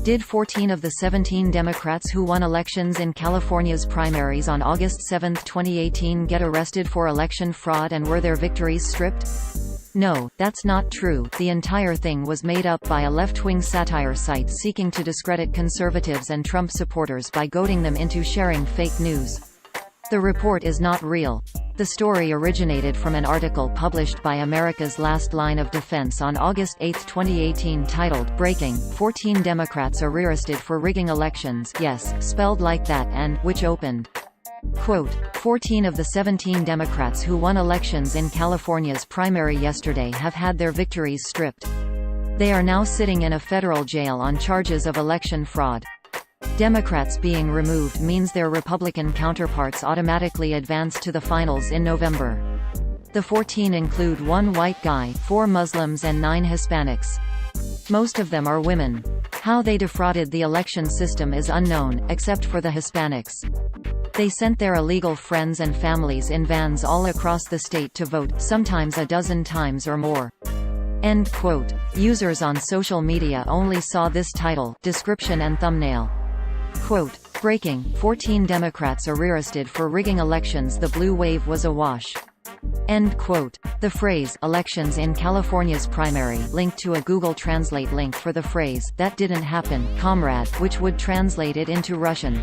Did 14 of the 17 Democrats who won elections in California's primaries on August 7, 2018 get arrested for election fraud and were their victories stripped? No, that's not true. The entire thing was made up by a left-wing satire site seeking to discredit conservatives and Trump supporters by goading them into sharing fake news. The report is not real. The story originated from an article published by America's Last Line of Defense on August 8, 2018 titled, "Breaking, 14 Democrats Arrested for Rigging Elections," yes, spelled like that, and which opened. Quote, 14 of the 17 Democrats who won elections in California's primary yesterday have had their victories stripped. They are now sitting in a federal jail on charges of election fraud. Democrats being removed means their Republican counterparts automatically advance to the finals in November. The 14 include 1 white guy, 4 Muslims and 9 Hispanics. Most of them are women. How they defrauded the election system is unknown, except for the Hispanics. They sent their illegal friends and families in vans all across the state to vote, sometimes a dozen times or more. End quote. Users on social media only saw this title, description and thumbnail. Quote, breaking, 14 Democrats arrested for rigging elections. The blue wave was awash. End quote. The phrase, elections in California's primary, linked to a Google Translate link for the phrase, that didn't happen, comrade, which would translate it into Russian.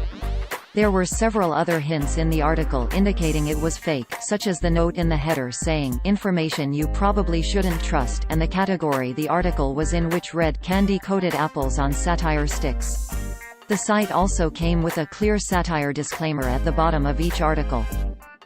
There were several other hints in the article indicating it was fake, such as the note in the header saying, information you probably shouldn't trust, and the category the article was in, which read candy-coated apples on satire sticks. The site also came with a clear satire disclaimer at the bottom of each article.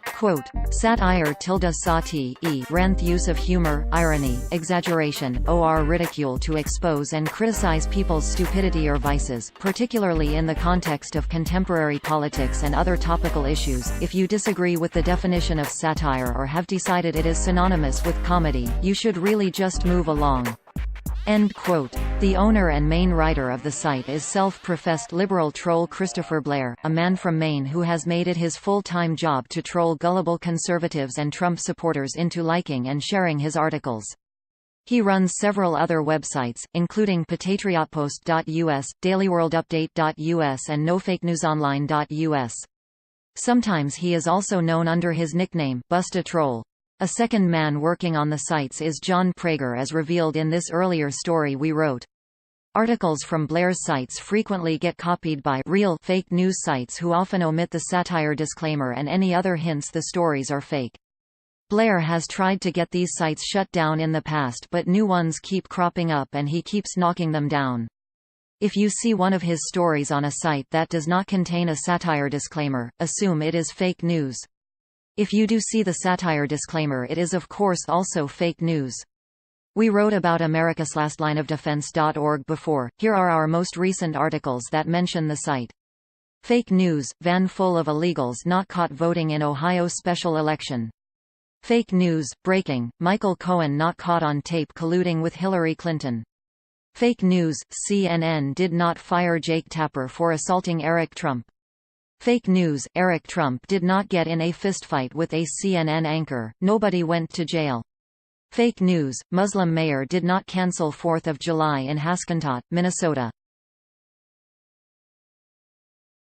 Quote, satire =sati, ranth use of humor, irony, exaggeration, or ridicule to expose and criticize people's stupidity or vices, particularly in the context of contemporary politics and other topical issues. If you disagree with the definition of satire or have decided it is synonymous with comedy, you should really just move along. End quote. The owner and main writer of the site is self-professed liberal troll Christopher Blair, a man from Maine who has made it his full-time job to troll gullible conservatives and Trump supporters into liking and sharing his articles. He runs several other websites, including patriotpost.us, dailyworldupdate.us and nofakenewsonline.us. Sometimes he is also known under his nickname, Busta Troll. A second man working on the sites is John Prager, as revealed in this earlier story we wrote. Articles from Blair's sites frequently get copied by real fake news sites who often omit the satire disclaimer and any other hints the stories are fake. Blair has tried to get these sites shut down in the past, but new ones keep cropping up and he keeps knocking them down. If you see one of his stories on a site that does not contain a satire disclaimer, assume it is fake news. If you do see the satire disclaimer, it is of course also fake news. We wrote about americaslastlineofdefense.org before. Here are our most recent articles that mention the site. Fake news, van full of illegals not caught voting in Ohio special election. Fake news, breaking, Michael Cohen not caught on tape colluding with Hillary Clinton. Fake news, CNN did not fire Jake Tapper for assaulting Eric Trump. Fake news, Eric Trump did not get in a fistfight with a CNN anchor, nobody went to jail. Fake news, Muslim mayor did not cancel 4th of July in Hascontot, Minnesota.